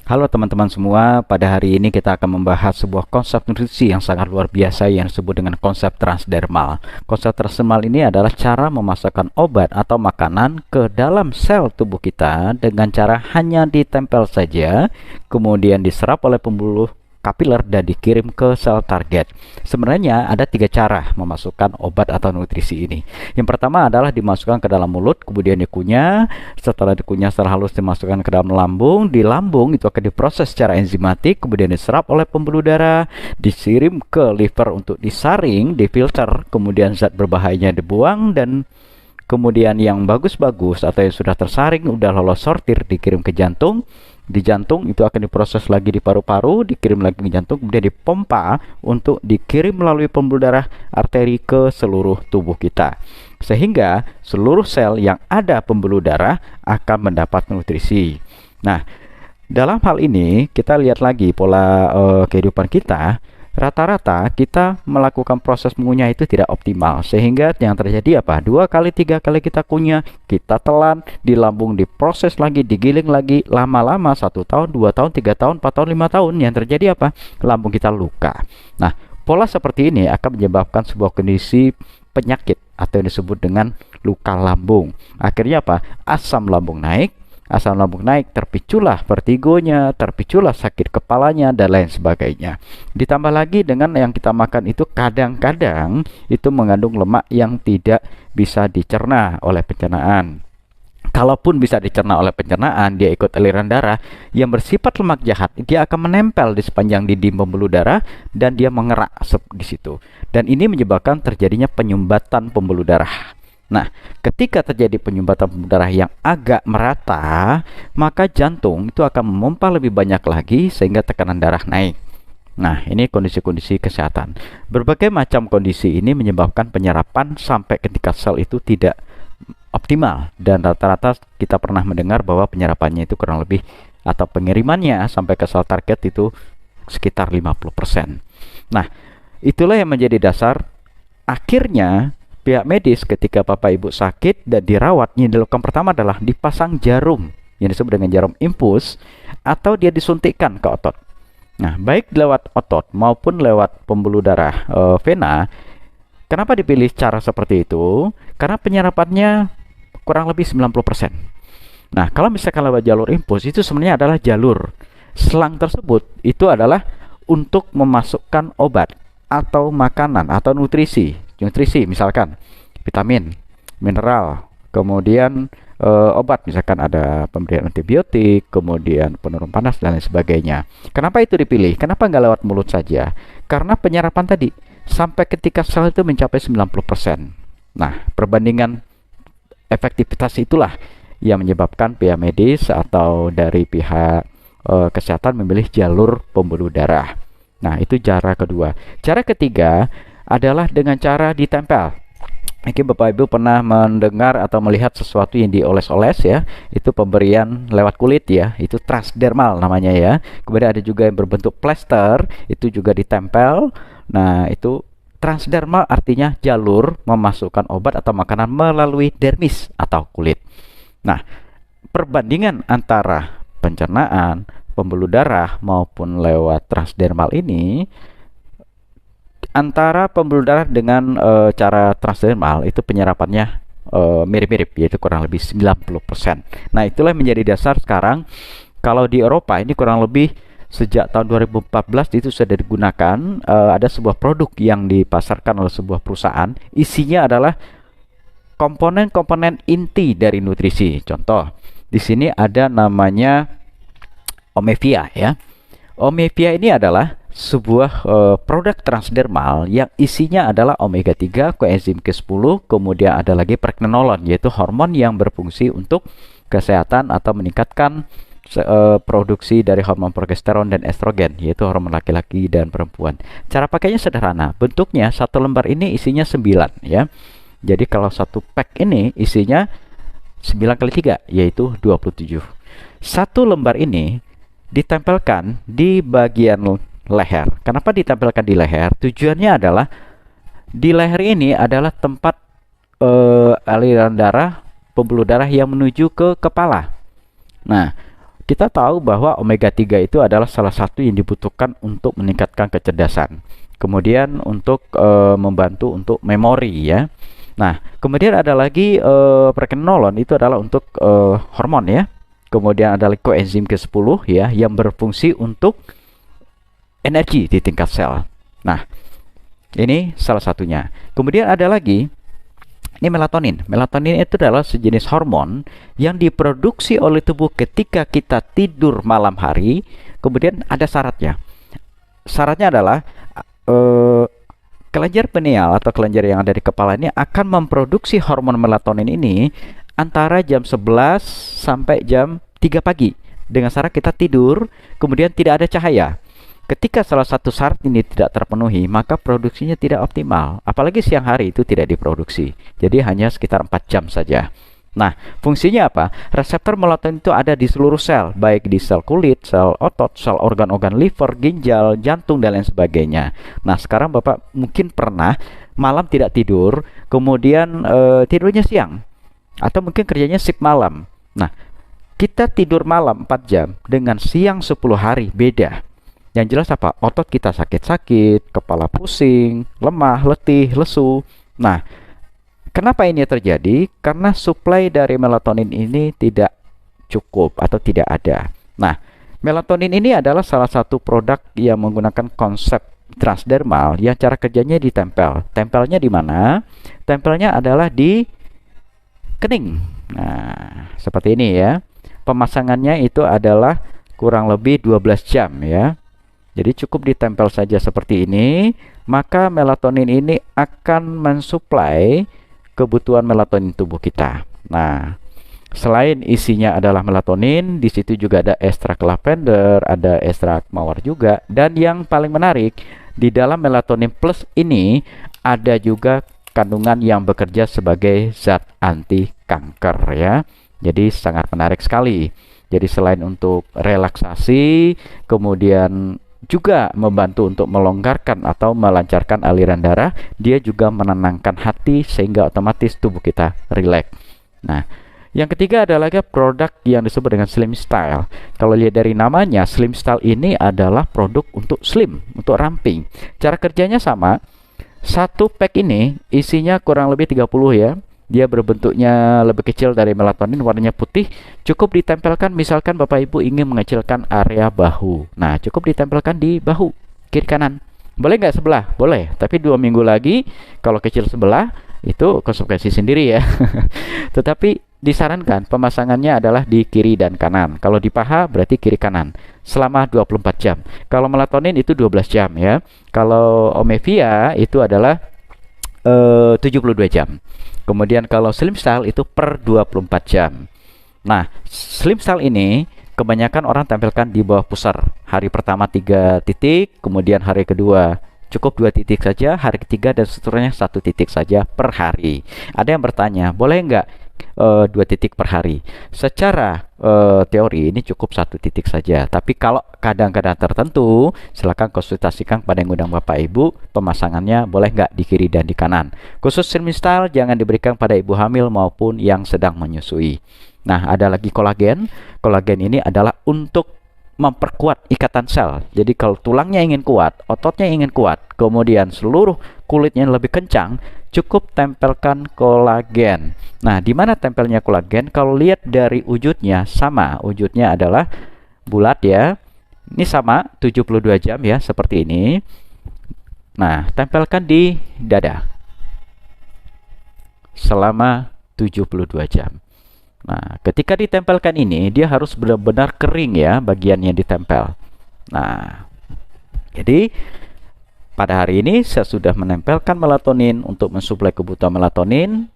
Halo teman-teman semua, pada hari ini kita akan membahas sebuah konsep nutrisi yang sangat luar biasa yang disebut dengan konsep transdermal. Konsep transdermal ini adalah cara memasukkan obat atau makanan ke dalam sel tubuh kita dengan cara hanya ditempel saja, kemudian diserap oleh pembuluh kapiler dan dikirim ke sel target. Sebenarnya ada 3 cara memasukkan obat atau nutrisi ini. Yang pertama adalah dimasukkan ke dalam mulut, kemudian dikunyah. Setelah dikunyah secara halus dimasukkan ke dalam lambung. Di lambung itu akan diproses secara enzimatik, kemudian diserap oleh pembuluh darah, dikirim ke liver untuk disaring, difilter, kemudian zat berbahayanya dibuang, dan kemudian yang bagus-bagus atau yang sudah tersaring, udah lolos sortir, dikirim ke jantung. Di jantung itu akan diproses lagi di paru-paru, dikirim lagi ke jantung, kemudian dipompa untuk dikirim melalui pembuluh darah arteri ke seluruh tubuh kita. Sehingga seluruh sel yang ada pembuluh darah akan mendapat nutrisi. Nah, dalam hal ini kita lihat lagi pola kehidupan kita. Rata-rata kita melakukan proses mengunyah itu tidak optimal, sehingga yang terjadi apa? 2 kali 3 kali kita kunyah, kita telan, di lambung diproses lagi, digiling lagi, lama-lama 1 tahun 2 tahun 3 tahun 4 tahun 5 tahun, yang terjadi apa? Lambung kita luka. Nah, pola seperti ini akan menyebabkan sebuah kondisi penyakit atau yang disebut dengan luka lambung. Akhirnya apa? Asam lambung naik, terpiculah vertigonya, terpiculah sakit kepalanya, dan lain sebagainya. Ditambah lagi dengan yang kita makan itu kadang-kadang itu mengandung lemak yang tidak bisa dicerna oleh pencernaan. Kalaupun bisa dicerna oleh pencernaan, dia ikut aliran darah yang bersifat lemak jahat, dia akan menempel di sepanjang dinding pembuluh darah dan dia mengerak di situ. Dan ini menyebabkan terjadinya penyumbatan pembuluh darah. Nah, ketika terjadi penyumbatan pembuluh darah yang agak merata, maka jantung itu akan memompa lebih banyak lagi sehingga tekanan darah naik. Nah, ini kondisi-kondisi kesehatan. Berbagai macam kondisi ini menyebabkan penyerapan sampai ketika sel itu tidak optimal, dan rata-rata kita pernah mendengar bahwa penyerapannya itu kurang lebih atau pengirimannya sampai ke sel target itu sekitar 50%. Nah, itulah yang menjadi dasar akhirnya pihak medis ketika bapak ibu sakit dan dirawat, yang dilakukan pertama adalah dipasang jarum yang disebut dengan jarum infus, atau dia disuntikkan ke otot. Nah, baik lewat otot maupun lewat pembuluh darah vena. Kenapa dipilih cara seperti itu? Karena penyerapannya kurang lebih 90%. Nah, kalau misalkan lewat jalur infus, itu sebenarnya adalah jalur selang tersebut itu adalah untuk memasukkan obat atau makanan atau nutrisi misalkan vitamin, mineral, kemudian obat, misalkan ada pemberian antibiotik, kemudian penurun panas dan lain sebagainya. Kenapa itu dipilih? Kenapa nggak lewat mulut saja? Karena penyerapan tadi sampai ketika sel itu mencapai 90%. Nah, perbandingan efektivitas itulah yang menyebabkan pihak medis atau dari pihak kesehatan memilih jalur pembuluh darah. Nah, itu cara kedua. Cara ketiga adalah dengan cara ditempel. Mungkin Bapak Ibu pernah mendengar atau melihat sesuatu yang dioles-oles ya, itu pemberian lewat kulit ya, itu transdermal namanya ya. Kemudian ada juga yang berbentuk plester, itu juga ditempel. Nah, itu transdermal artinya jalur memasukkan obat atau makanan melalui dermis atau kulit. Nah, perbandingan antara pencernaan, pembuluh darah maupun lewat transdermal ini, antara pembuluh darah dengan cara transdermal itu penyerapannya mirip-mirip, yaitu kurang lebih 90%. Nah, itulah yang menjadi dasar sekarang kalau di Eropa ini kurang lebih sejak tahun 2014 itu sudah digunakan. Ada sebuah produk yang dipasarkan oleh sebuah perusahaan, isinya adalah komponen-komponen inti dari nutrisi. Contoh, di sini ada namanya Omevia ya. Omevia ini adalah sebuah produk transdermal yang isinya adalah omega 3, koenzim Q10, kemudian ada lagi pregnenolon, yaitu hormon yang berfungsi untuk kesehatan atau meningkatkan produksi dari hormon progesteron dan estrogen, yaitu hormon laki-laki dan perempuan. Cara pakainya sederhana, bentuknya satu lembar ini isinya 9 ya. Jadi kalau satu pack ini isinya 9 kali 3, yaitu 27. Satu lembar ini ditempelkan di bagian leher. Kenapa ditempelkan di leher? Tujuannya adalah di leher ini adalah tempat aliran darah, pembuluh darah yang menuju ke kepala. Nah, kita tahu bahwa omega 3 itu adalah salah satu yang dibutuhkan untuk meningkatkan kecerdasan. Kemudian untuk membantu untuk memori ya. Nah, kemudian ada lagi pregnenolon, itu adalah untuk hormon ya. Kemudian ada koenzim ke-10 ya yang berfungsi untuk energi di tingkat sel. Nah, ini salah satunya. Kemudian ada lagi ini melatonin. Melatonin itu adalah sejenis hormon yang diproduksi oleh tubuh ketika kita tidur malam hari. Kemudian ada syaratnya. Syaratnya adalah kelenjar pineal atau kelenjar yang ada di kepala ini akan memproduksi hormon melatonin ini antara jam 11 sampai jam 3 pagi. Dengan syarat kita tidur, kemudian tidak ada cahaya. Ketika salah satu syarat ini tidak terpenuhi, maka produksinya tidak optimal. Apalagi siang hari itu tidak diproduksi. Jadi hanya sekitar 4 jam saja. Nah, fungsinya apa? Reseptor melatonin itu ada di seluruh sel, baik di sel kulit, sel otot, sel organ-organ liver, ginjal, jantung, dan lain sebagainya. Nah, sekarang Bapak mungkin pernah malam tidak tidur, kemudian tidurnya siang. Atau mungkin kerjanya shift malam. Nah, kita tidur malam 4 jam dengan siang 10 hari beda. Yang jelas apa? Otot kita sakit-sakit, kepala pusing, lemah, letih, lesu. Nah, kenapa ini terjadi? Karena suplai dari melatonin ini tidak cukup atau tidak ada. Nah, melatonin ini adalah salah satu produk yang menggunakan konsep transdermal yang cara kerjanya ditempel. Tempelnya di mana? Tempelnya adalah di kening. Nah, seperti ini ya. Pemasangannya itu adalah kurang lebih 12 jam ya. Jadi cukup ditempel saja seperti ini, maka melatonin ini akan mensuplai kebutuhan melatonin tubuh kita. Nah, selain isinya adalah melatonin, di situ juga ada ekstrak lavender, ada ekstrak mawar juga, dan yang paling menarik di dalam melatonin plus ini ada juga kandungan yang bekerja sebagai zat anti kanker ya. Jadi sangat menarik sekali. Jadi selain untuk relaksasi, kemudian juga membantu untuk melonggarkan atau melancarkan aliran darah, dia juga menenangkan hati sehingga otomatis tubuh kita rileks. Nah, yang ketiga adalah produk yang disebut dengan Slim Style. Kalau lihat dari namanya, Slim Style ini adalah produk untuk slim, untuk ramping. Cara kerjanya sama. Satu pack ini isinya kurang lebih 30 ya. Dia berbentuknya lebih kecil dari melatonin, warnanya putih. Cukup ditempelkan, misalkan Bapak Ibu ingin mengecilkan area bahu. Nah, cukup ditempelkan di bahu, kiri kanan. Boleh nggak sebelah? Boleh. Tapi 2 minggu lagi, kalau kecil sebelah, itu konsekuensi sendiri ya. Tetapi disarankan pemasangannya adalah di kiri dan kanan. Kalau di paha berarti kiri kanan. Selama 24 jam. Kalau melatonin itu 12 jam ya. Kalau Omevia itu adalah 72 jam. Kemudian kalau Slim Style itu per 24 jam. Nah, Slim Style ini kebanyakan orang tampilkan di bawah pusar. Hari pertama 3 titik, kemudian hari kedua cukup 2 titik saja, hari ketiga dan seterusnya 1 titik saja per hari. Ada yang bertanya, boleh nggak 2 titik per hari? Secara teori ini cukup 1 titik saja. Tapi kalau kadang-kadang tertentu, silakan konsultasikan pada yang undang Bapak Ibu, pemasangannya boleh nggak di kiri dan di kanan. Khusus Slim Style jangan diberikan pada ibu hamil maupun yang sedang menyusui. Nah, ada lagi kolagen. Kolagen ini adalah untuk memperkuat ikatan sel. Jadi kalau tulangnya ingin kuat, ototnya ingin kuat, kemudian seluruh kulitnya lebih kencang, cukup tempelkan kolagen. Nah, di mana tempelnya kolagen? Kalau lihat dari wujudnya sama, wujudnya adalah bulat ya. Ini sama 72 jam ya, seperti ini. Nah, tempelkan di dada selama 72 jam. Nah, ketika ditempelkan ini, dia harus benar-benar kering ya bagian yang ditempel. Nah, jadi pada hari ini saya sudah menempelkan melatonin untuk mensuplai kebutuhan melatonin.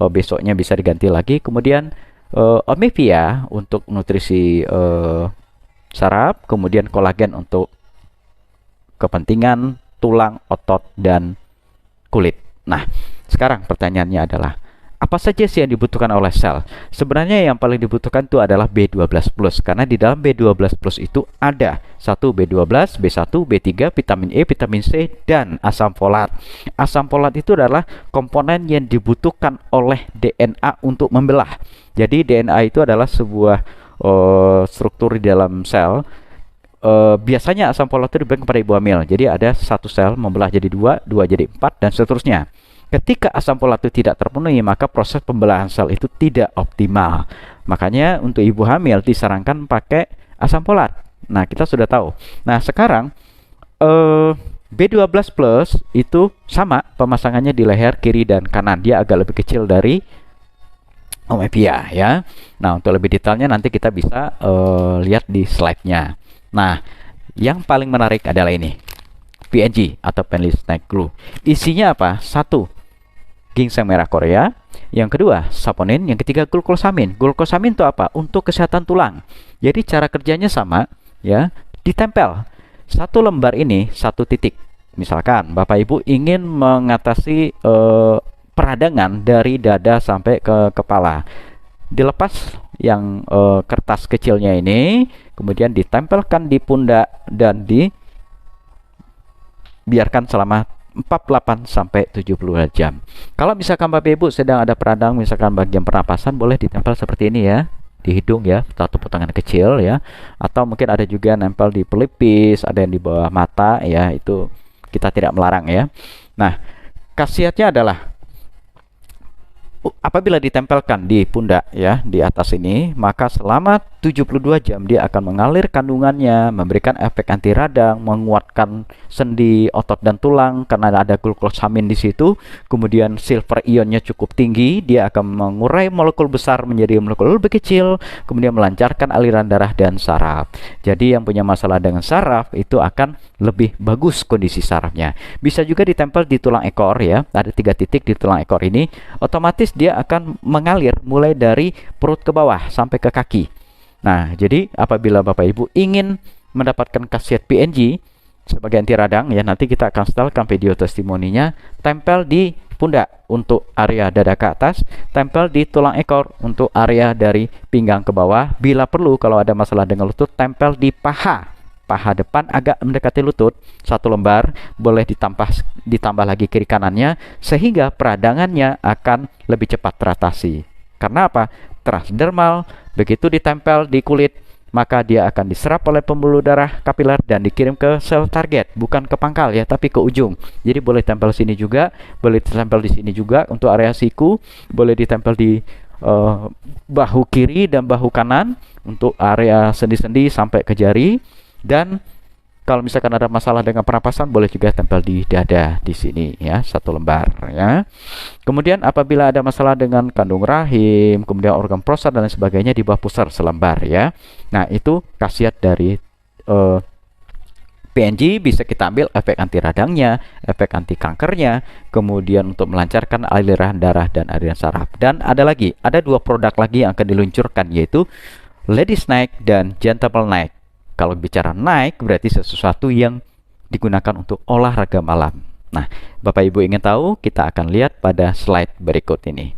Besoknya bisa diganti lagi. Kemudian Omevia untuk nutrisi saraf, kemudian kolagen untuk kepentingan tulang, otot, dan kulit. Nah, sekarang pertanyaannya adalah apa saja sih yang dibutuhkan oleh sel? Sebenarnya yang paling dibutuhkan itu adalah B12+, karena di dalam B12+ itu ada 1 B12, B1, B3, vitamin E, vitamin C, dan asam folat. Asam folat itu adalah komponen yang dibutuhkan oleh DNA untuk membelah. Jadi DNA itu adalah sebuah struktur di dalam sel, biasanya asam folat itu diberikan kepada ibu hamil. Jadi ada satu sel membelah jadi dua, dua jadi empat, dan seterusnya. Ketika asam folat itu tidak terpenuhi, maka proses pembelahan sel itu tidak optimal. Makanya untuk ibu hamil disarankan pakai asam folat. Nah, kita sudah tahu. Nah, sekarang B12 plus itu sama pemasangannya di leher kiri dan kanan. Dia agak lebih kecil dari omepia ya. Nah, untuk lebih detailnya nanti kita bisa lihat di slide-nya. Nah, yang paling menarik adalah ini. PNG atau Penley Snack Glue. Isinya apa? Satu, ginseng merah Korea. Yang kedua, saponin. Yang ketiga, glukosamin. Glukosamin itu apa? Untuk kesehatan tulang. Jadi cara kerjanya sama ya, ditempel. Satu lembar ini satu titik. Misalkan Bapak Ibu ingin mengatasi peradangan dari dada sampai ke kepala. Dilepas yang kertas kecilnya ini, kemudian ditempelkan di pundak dan dibiarkan selama 48 sampai 72 jam. Kalau misalkan Bapak Ibu sedang ada peradangan misalkan bagian pernapasan, boleh ditempel seperti ini ya, di hidung ya, satu potongan kecil ya, atau mungkin ada juga nempel di pelipis, ada yang di bawah mata ya, itu kita tidak melarang ya. Nah, khasiatnya adalah apabila ditempelkan di pundak ya, di atas ini, maka selama 72 jam dia akan mengalir kandungannya, memberikan efek anti radang, menguatkan sendi, otot dan tulang karena ada glukosamin di situ. Kemudian silver ionnya cukup tinggi, dia akan mengurai molekul besar menjadi molekul lebih kecil, kemudian melancarkan aliran darah dan saraf. Jadi yang punya masalah dengan saraf itu akan lebih bagus kondisi sarafnya. Bisa juga ditempel di tulang ekor ya, ada 3 titik di tulang ekor ini, otomatis dia akan mengalir mulai dari perut ke bawah sampai ke kaki. Nah, jadi apabila Bapak Ibu ingin mendapatkan khasiat PNG sebagai anti radang ya, nanti kita akan setelkan video testimoninya, tempel di pundak untuk area dada ke atas, tempel di tulang ekor untuk area dari pinggang ke bawah. Bila perlu kalau ada masalah dengan lutut, tempel di paha depan agak mendekati lutut, 1 lembar, boleh ditambah lagi kiri kanannya, sehingga peradangannya akan lebih cepat teratasi. Karena apa? Transdermal, begitu ditempel di kulit, maka dia akan diserap oleh pembuluh darah kapiler dan dikirim ke sel target, bukan ke pangkal ya, tapi ke ujung. Jadi boleh tempel sini juga, boleh ditempel di sini juga untuk area siku, boleh ditempel di bahu kiri dan bahu kanan untuk area sendi-sendi sampai ke jari. Dan kalau misalkan ada masalah dengan pernapasan, boleh juga tempel di dada di sini ya, 1 lembar ya. Kemudian apabila ada masalah dengan kandung rahim, kemudian organ prostat dan lain sebagainya, di bawah pusar selembar ya. Nah, itu khasiat dari PNG. Bisa kita ambil efek anti radangnya, efek anti kankernya, kemudian untuk melancarkan aliran darah dan aliran saraf. Dan ada 2 produk lagi yang akan diluncurkan, yaitu Lady Snack dan Gentleman Snack. Kalau bicara naik berarti sesuatu yang digunakan untuk olahraga malam. Nah, Bapak Ibu ingin tahu, kita akan lihat pada slide berikut ini.